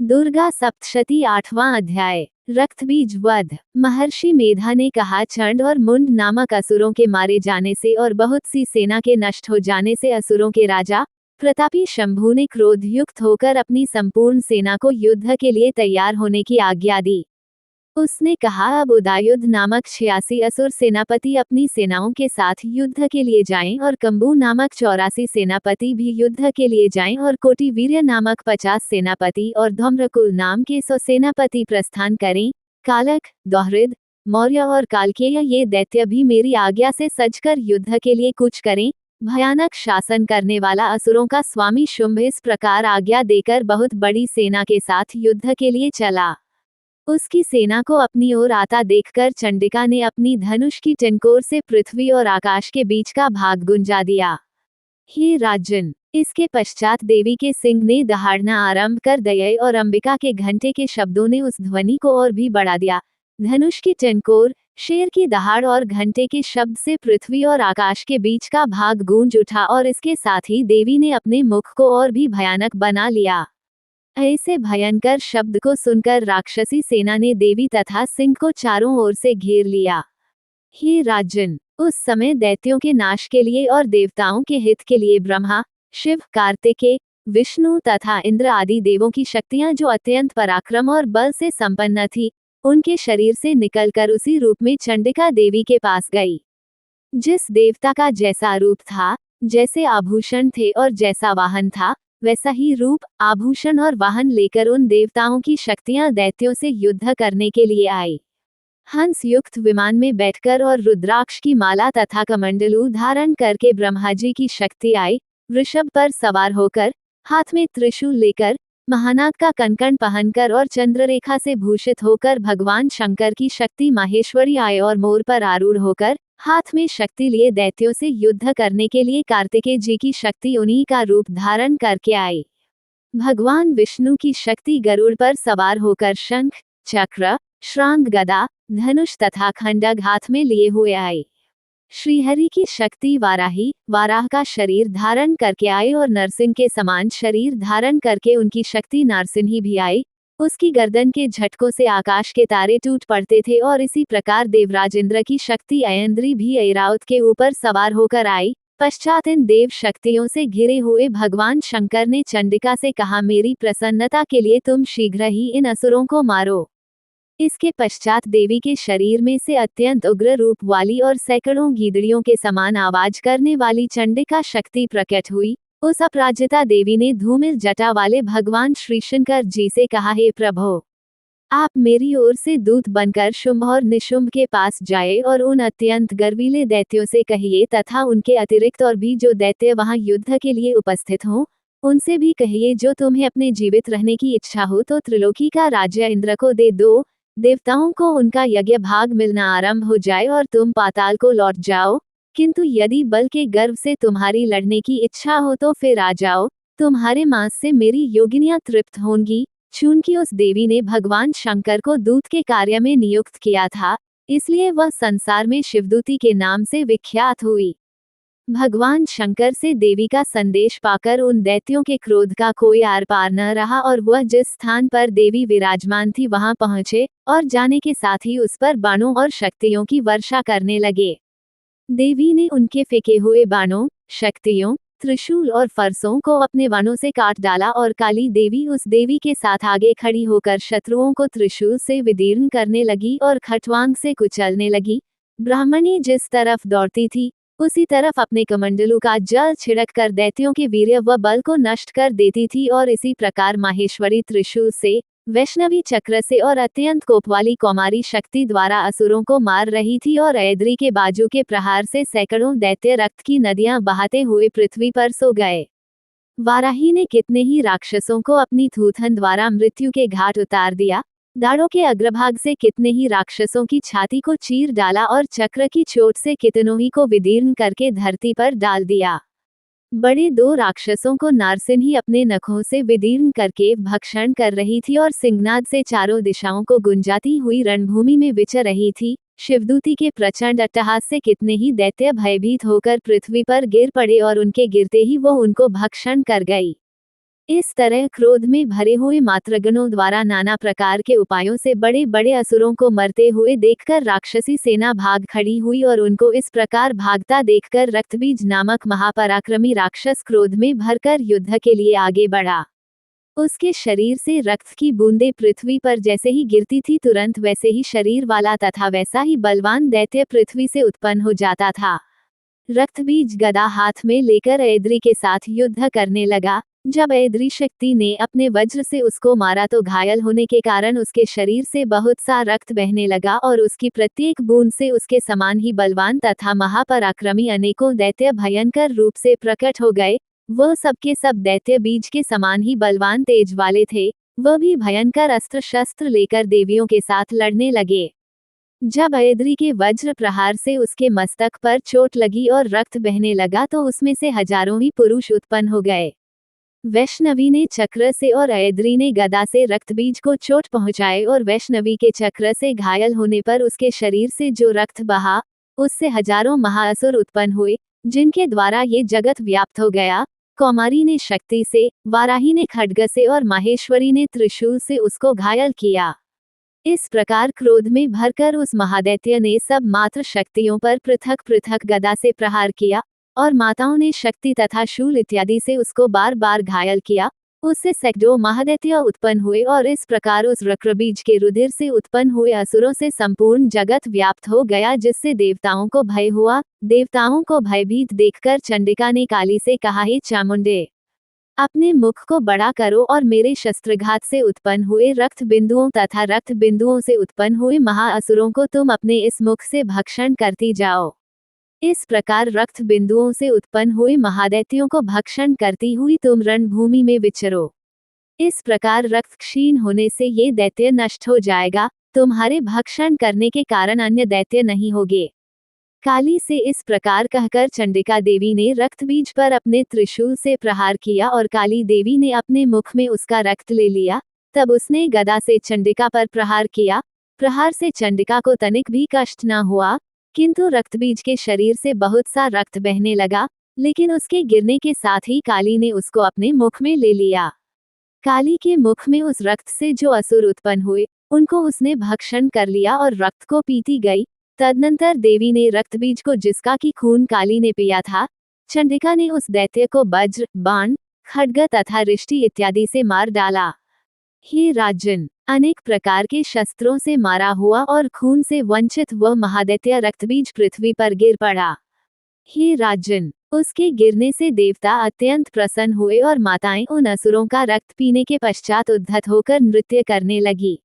दुर्गा सप्तशती 8वां अध्याय। रक्तबीज वध। महर्षि मेधा ने कहा, चंड और मुंड नामक असुरों के मारे जाने से और बहुत सी सेना के नष्ट हो जाने से असुरों के राजा प्रतापी शंभु ने क्रोध युक्त होकर अपनी संपूर्ण सेना को युद्ध के लिए तैयार होने की आज्ञा दी। उसने कहा, अब उदायुध नामक 86 असुर सेनापति अपनी सेनाओं के साथ युद्ध के लिए जाएं और कंबू नामक 84 सेनापति भी युद्ध के लिए जाएं और कोटिवीर्य नामक 50 सेनापति और धूम्रकुल नाम के 100 सेनापति प्रस्थान करें। कालक, दोहृद, मौर्य और कालकेय ये दैत्य भी मेरी आज्ञा से सजकर युद्ध के लिए कूच करें। भयानक शासन करने वाला असुरों का स्वामी शुंभ इस प्रकार आज्ञा देकर बहुत बड़ी सेना के साथ युद्ध के लिए चला। उसकी सेना को अपनी ओर आता देखकर चंडिका ने अपनी धनुष की टिंकोर से पृथ्वी और आकाश के बीच का भाग गुंजा दिया। हे राजन, इसके पश्चात देवी के सिंह ने दहाड़ना आरंभ कर दिए और अंबिका के घंटे के शब्दों ने उस ध्वनि को और भी बढ़ा दिया। धनुष की टिंकोर, शेर की दहाड़ और घंटे के शब्द से पृथ्वी और आकाश के बीच का भाग गूंज उठा और इसके साथ ही देवी ने अपने मुख को और भी भयानक बना लिया। ऐसे भयंकर शब्द को सुनकर राक्षसी सेना ने देवी तथा सिंह को चारों ओर से घेर लिया। हे राजन, उस समय दैत्यों के नाश के लिए और देवताओं के हित के लिए ब्रह्मा, शिव, कार्तिकेय, विष्णु तथा इंद्र आदि देवों की शक्तियां जो अत्यंत पराक्रम और बल से संपन्न थी, उनके शरीर से निकलकर उसी रूप में चंडिका देवी के पास गई। जिस देवता का जैसा रूप था, जैसे आभूषण थे और जैसा वाहन था, वैसा ही रूप, आभूषण और वाहन लेकर उन देवताओं की शक्तियां दैत्यों से युद्ध करने के लिए आई। हंस युक्त विमान में बैठकर और रुद्राक्ष की माला तथा कमंडलू धारण करके ब्रह्मा जी की शक्ति आई। वृषभ पर सवार होकर, हाथ में त्रिशूल लेकर, महानाग का कंकण पहनकर और चंद्ररेखा से भूषित होकर भगवान शंकर की शक्ति माहेश्वरी आए और मोर पर आरूढ़ होकर हाथ में शक्ति लिए दैत्यों से युद्ध करने के लिए कार्तिकेय जी की शक्ति उन्हीं का रूप धारण करके आई। भगवान विष्णु की शक्ति गरुड़ पर सवार होकर शंख, चक्र, श्रांग, गदा, धनुष तथा खंडक हाथ में लिए हुए आई। श्रीहरि की शक्ति वाराही, वाराह का शरीर धारण करके आए और नरसिंह के समान शरीर धारण करके उनकी शक्ति नारसिंही भी आई। उसकी गर्दन के झटकों से आकाश के तारे टूट पड़ते थे और इसी प्रकार देवराज इंद्र की शक्ति ऐन्द्री भी ऐरावत के ऊपर सवार होकर आई। पश्चात इन देव शक्तियों से घिरे हुए भगवान शंकर ने चंडिका से कहा, मेरी प्रसन्नता के लिए तुम शीघ्र ही इन असुरों को मारो। इसके पश्चात देवी के शरीर में से अत्यंत उग्र रूप वाली और सैकड़ों गीदड़ियों के समान आवाज करने वाली चंडिका शक्ति प्रकट हुई। उस अपराजिता देवी ने धूमिल जटा वाले भगवान श्री शंकर जी से कहा, हे प्रभो, आप मेरी ओर से दूत बनकर शुंभ और निशुंभ के पास जाए और उन अत्यंत गर्वीले दैत्यों से कहिए तथा उनके अतिरिक्त और भी जो दैत्य वहां युद्ध के लिए उपस्थित हों, उनसे भी कहिए, जो तुम्हें अपने जीवित रहने की इच्छा हो तो त्रिलोकी का राज्य इंद्र को दे दो। देवताओं को उनका यज्ञ भाग मिलना आरंभ हो जाए और तुम पाताल को लौट जाओ। किंतु यदि बल के गर्व से तुम्हारी लड़ने की इच्छा हो तो फिर आ जाओ, तुम्हारे मांस से मेरी योगिनियां तृप्त होंगी। चूंकि उस देवी ने भगवान शंकर को दूत के कार्य में नियुक्त किया था, इसलिए वह संसार में शिवदूती के नाम से विख्यात हुई। भगवान शंकर से देवी का संदेश पाकर उन दैत्यों के क्रोध का कोई आर पार न रहा और वह जिस स्थान पर देवी विराजमान थी वहां पहुंचे और जाने के साथ ही उस पर बाणों और शक्तियों की वर्षा करने लगे। देवी ने उनके फेंके हुए बाणों, शक्तियों, त्रिशूल और फरसों को अपने बाणों से काट डाला और काली देवी उस देवी के साथ आगे खड़ी होकर शत्रुओं को त्रिशूल से विदीर्ण करने लगी और खटवांग से कुचलने लगी। ब्राह्मणी जिस तरफ दौड़ती थी, उसी तरफ अपने कमंडलू का जल छिड़क कर दैत्यों के वीर्य व बल को नष्ट कर देती थी और इसी प्रकार माहेश्वरी त्रिशूल से, वैष्णवी चक्र से और अत्यंत कोप वाली कौमारी शक्ति द्वारा असुरों को मार रही थी और ऐद्री के बाजू के प्रहार से सैकड़ों दैत्य रक्त की नदियां बहाते हुए पृथ्वी पर सो गए। वाराही ने कितने ही राक्षसों को अपनी थूथन द्वारा मृत्यु के घाट उतार दिया। दाढ़ों के अग्रभाग से कितने ही राक्षसों की छाती को चीर डाला और चक्र की चोट से कितनों ही को विदीर्ण करके धरती पर डाल दिया। बड़े 2 राक्षसों को नारसिंही अपने नखों से विदीर्ण करके भक्षण कर रही थी और सिंहनाद से चारों दिशाओं को गुंजाती हुई रणभूमि में विचर रही थी। शिवदूती के प्रचंड अट्टहास से कितने ही दैत्य भयभीत होकर पृथ्वी पर गिर पड़े और उनके गिरते ही वो उनको भक्षण कर गई। इस तरह क्रोध में भरे हुए मातृगणों द्वारा नाना प्रकार के उपायों से बड़े बड़े असुरों को मरते हुए देखकर राक्षसी सेना भाग खड़ी हुई और उनको इस प्रकार भागता देखकर रक्तबीज नामक महापराक्रमी राक्षस क्रोध में भरकर युद्ध के लिए आगे बढ़ा। उसके शरीर से रक्त की बूंदें पृथ्वी पर जैसे ही गिरती थी तुरंत वैसे ही शरीर वाला तथा वैसा ही बलवान दैत्य पृथ्वी से उत्पन्न हो जाता था। रक्तबीज गदा हाथ में लेकर ऐद्री के साथ युद्ध करने लगा। जब ऐद्री शक्ति ने अपने वज्र से उसको मारा तो घायल होने के कारण उसके शरीर से बहुत सा रक्त बहने लगा और उसकी प्रत्येक बूंद से उसके समान ही बलवान तथा महापराक्रमी अनेकों दैत्य भयंकर रूप से प्रकट हो गए। वह सबके सब दैत्य बीज के समान ही बलवान तेज वाले थे। वह भी भयंकर अस्त्र शस्त्र लेकर देवियों के साथ लड़ने लगे। जब ऐद्री के वज्र प्रहार से उसके मस्तक पर चोट लगी और रक्त बहने लगा तो उसमें से हजारों ही पुरुष उत्पन्न हो गए। वैष्णवी ने चक्र से और ऐद्री ने गदा से रक्तबीज को चोट पहुंचाए और वैष्णवी के चक्र से घायल होने पर उसके शरीर से जो रक्त बहा उससे हजारों महाअसुर उत्पन्न हुए, जिनके द्वारा ये जगत व्याप्त हो गया। कौमारी ने शक्ति से, वाराही ने खड्ग से और माहेश्वरी ने त्रिशूल से उसको घायल किया। इस प्रकार क्रोध में भरकर उस महादैत्य ने सब मात्र शक्तियों पर पृथक पृथक गदा से प्रहार किया और माताओं ने शक्ति तथा शूल इत्यादि से उसको बार बार घायल किया। उससे सैकड़ों महादैत्य उत्पन्न हुए और इस प्रकार उस रक्तबीज के रुधिर से उत्पन्न हुए असुरों से संपूर्ण जगत व्याप्त हो गया, जिससे देवताओं को भय हुआ। देवताओं को भयभीत देखकर चंडिका ने काली से कहा, हे चामुंडे, अपने मुख को बड़ा करो और मेरे शस्त्रघात से उत्पन्न हुए रक्त बिंदुओं तथा रक्त बिंदुओं से उत्पन्न हुए महाअसुरों को तुम अपने इस मुख से भक्षण करती जाओ। इस प्रकार रक्त बिंदुओं से उत्पन्न हुए महादैत्यों को भक्षण करती हुई तुम रणभूमि में विचरो। इस प्रकार रक्त क्षीण होने से ये दैत्य नष्ट हो जाएगा। तुम्हारे भक्षण करने के कारण अन्य दैत्य नहीं होंगे। काली से इस प्रकार कहकर चंडिका देवी ने रक्तबीज पर अपने त्रिशूल से प्रहार किया और काली देवी ने अपने मुख में उसका रक्त ले लिया। तब उसने गदा से चंडिका पर प्रहार किया। प्रहार से चंडिका को तनिक भी कष्ट न हुआ, किंतु रक्तबीज के शरीर से बहुत सा रक्त बहने लगा, लेकिन उसके गिरने के साथ ही काली ने उसको अपने मुख में ले लिया। काली के मुख में उस रक्त से जो असुर उत्पन्न हुए उनको उसने भक्षण कर लिया और रक्त को पीती गई। तदनंतर देवी ने रक्तबीज को, जिसका की खून काली ने पिया था, चंडिका ने उस दैत्य को वज्र, बाण, खड्ग तथा रिष्टि इत्यादि से मार डाला। हे राजन, अनेक प्रकार के शस्त्रों से मारा हुआ और खून से वंचित वह महादैत्य रक्तबीज पृथ्वी पर गिर पड़ा। हे राजन, उसके गिरने से देवता अत्यंत प्रसन्न हुए और माताएं उन असुरों का रक्त पीने के पश्चात उद्धत होकर नृत्य करने लगी।